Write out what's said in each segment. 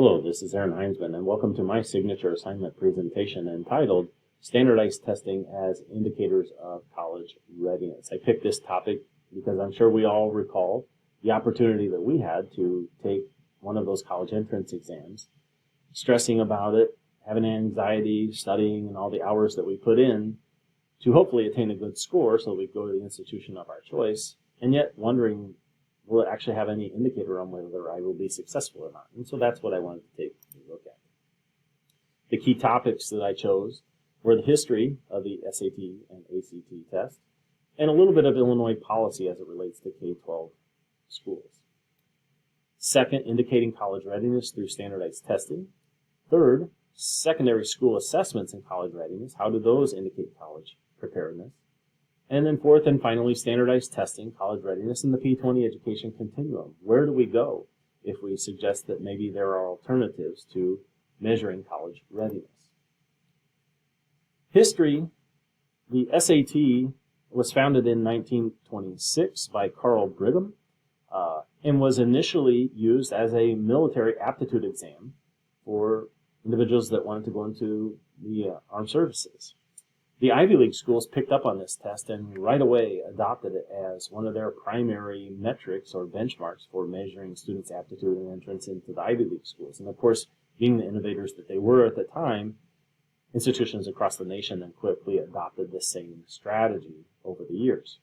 Hello, this is Aaron Heinzman, and welcome to my signature assignment presentation entitled Standardized Testing as Indicators of College Readiness. I picked this topic because I'm sure we all recall the opportunity that we had to take one of those college entrance exams, stressing about it, having anxiety, studying, and all the hours that we put in to hopefully attain a good score so we go to the institution of our choice, and yet wondering, will it actually have any indicator on whether I will be successful or not? And so that's what I wanted to take a look at. The key topics that I chose were the history of the SAT and ACT test, and a little bit of Illinois policy as it relates to K-12 schools. Second, indicating college readiness through standardized testing. Third, secondary school assessments in college readiness. How do those indicate college preparedness? And then fourth and finally, standardized testing, college readiness, and the P20 Education continuum. Where do we go if we suggest that maybe there are alternatives to measuring college readiness? History, the SAT was founded in 1926 by Carl Brigham and was initially used as a military aptitude exam for individuals that wanted to go into the armed services. The Ivy League schools picked up on this test and right away adopted it as one of their primary metrics or benchmarks for measuring students' aptitude and entrance into the Ivy League schools. And of course, being the innovators that they were at the time, institutions across the nation then quickly adopted the same strategy over the years.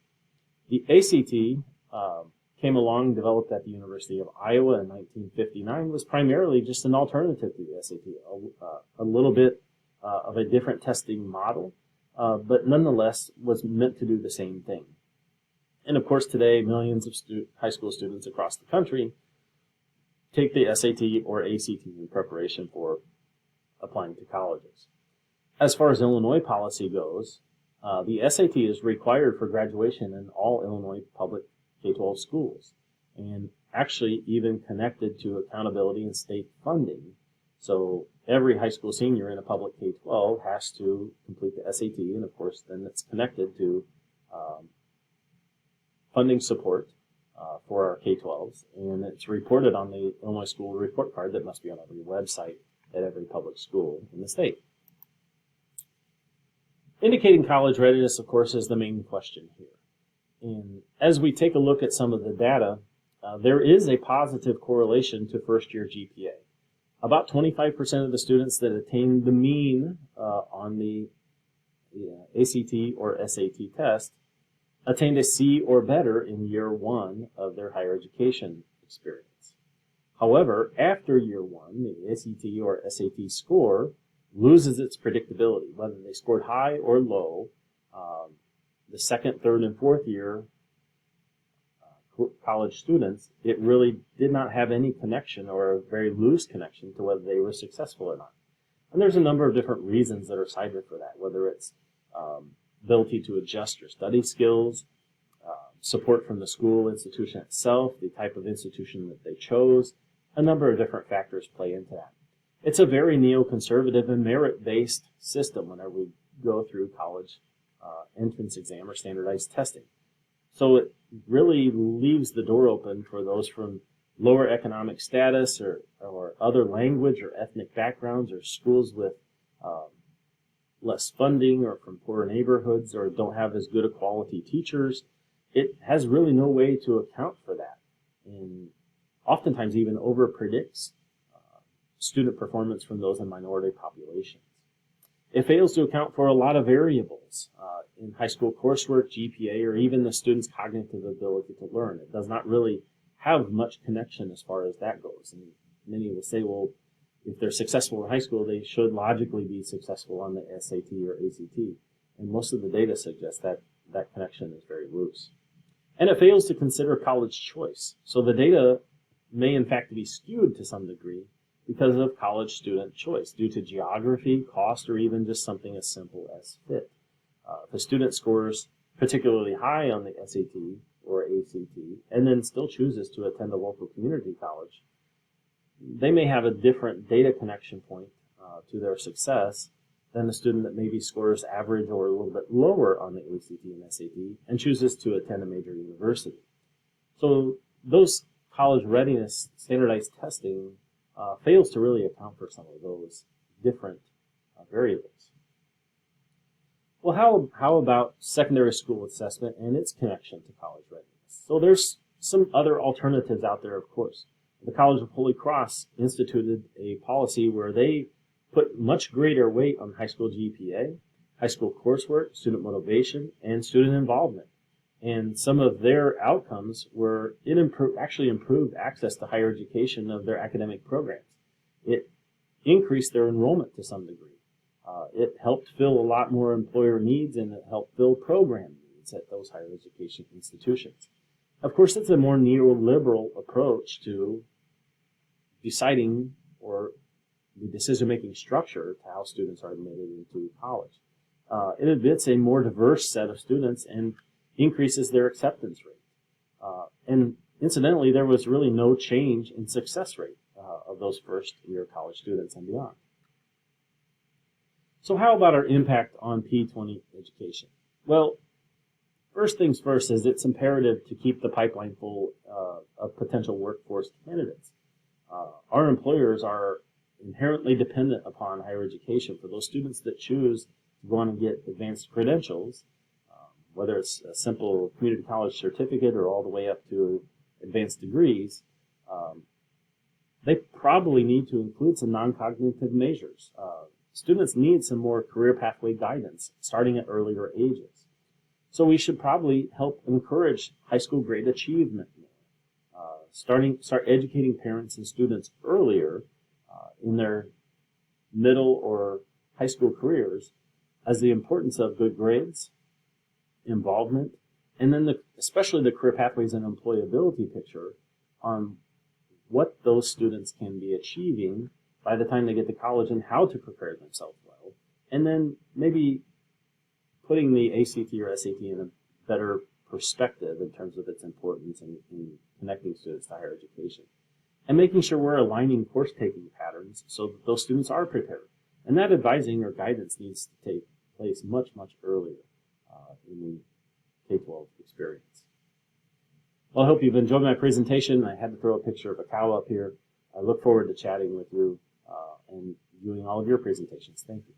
The ACT came along, developed at the University of Iowa in 1959, was primarily just an alternative to the SAT, a little bit of a different testing model. But nonetheless was meant to do the same thing. And of course today, millions of high school students across the country take the SAT or ACT in preparation for applying to colleges. As far as Illinois policy goes, the SAT is required for graduation in all Illinois public K-12 schools, and actually even connected to accountability and state funding. So every high school senior in a public K-12 has to complete the SAT, and of course then it's connected to funding support for our K-12s, and it's reported on the Illinois School Report Card that must be on every website at every public school in the state. Indicating college readiness, of course, is the main question here. And as we take a look at some of the data, there is a positive correlation to first-year GPA. About 25% of the students that attained the mean on the ACT or SAT test attained a C or better in year one of their higher education experience. However, after year one, the ACT or SAT score loses its predictability, whether they scored high or low. The second, third, and fourth year college students, it really did not have any connection or a very loose connection to whether they were successful or not. And there's a number of different reasons that are cited for that, whether it's ability to adjust your study skills, support from the school institution itself, the type of institution that they chose. A number of different factors play into that. It's a very neoconservative and merit-based system whenever we go through college entrance exam or standardized testing. So it really leaves the door open for those from lower economic status or other language or ethnic backgrounds or schools with less funding or from poorer neighborhoods or don't have as good a quality teachers. It has really no way to account for that, and oftentimes even over-predicts student performance from those in minority populations. It fails to account for a lot of variables in high school coursework, GPA, or even the student's cognitive ability to learn. It does not really have much connection as far as that goes. And many will say, well, if they're successful in high school, they should logically be successful on the SAT or ACT. And most of the data suggests that that connection is very loose. And it fails to consider college choice. So the data may in fact be skewed to some degree because of college student choice due to geography, cost, or even just something as simple as fit. If a student scores particularly high on the SAT or ACT and then still chooses to attend a local community college, they may have a different data connection point to their success than a student that maybe scores average or a little bit lower on the ACT and SAT and chooses to attend a major university. So those college readiness standardized testing fails to really account for some of those different variables. Well, how about secondary school assessment and its connection to college readiness? So there's some other alternatives out there, of course. The College of Holy Cross instituted a policy where they put much greater weight on high school GPA, high school coursework, student motivation, and student involvement. And some of their outcomes were it actually improved access to higher education of their academic programs. It increased their enrollment to some degree. It helped fill a lot more employer needs, and it helped fill program needs at those higher education institutions. Of course, it's a more neoliberal approach to deciding or the decision-making structure to how students are admitted into college. It admits a more diverse set of students and increases their acceptance rate. And incidentally, there was really no change in success rate of those first-year college students and beyond. So how about our impact on P20 education? Well, first things first is it's imperative to keep the pipeline full of potential workforce candidates. Our employers are inherently dependent upon higher education for those students that choose to go on and get advanced credentials, whether it's a simple community college certificate or all the way up to advanced degrees. They probably need to include some non-cognitive measures. Students need some more career pathway guidance starting at earlier ages. So we should probably help encourage high school grade achievement. Start educating parents and students earlier in their middle or high school careers as the importance of good grades, involvement, and then especially the career pathways and employability picture on what those students can be achieving by the time they get to college and how to prepare themselves well, and then maybe putting the ACT or SAT in a better perspective in terms of its importance in connecting students to higher education, and making sure we're aligning course-taking patterns so that those students are prepared. And that advising or guidance needs to take place much, much earlier in the K-12 experience. Well, I hope you've enjoyed my presentation. I had to throw a picture of a cow up here. I look forward to chatting with you and viewing all of your presentations. Thank you.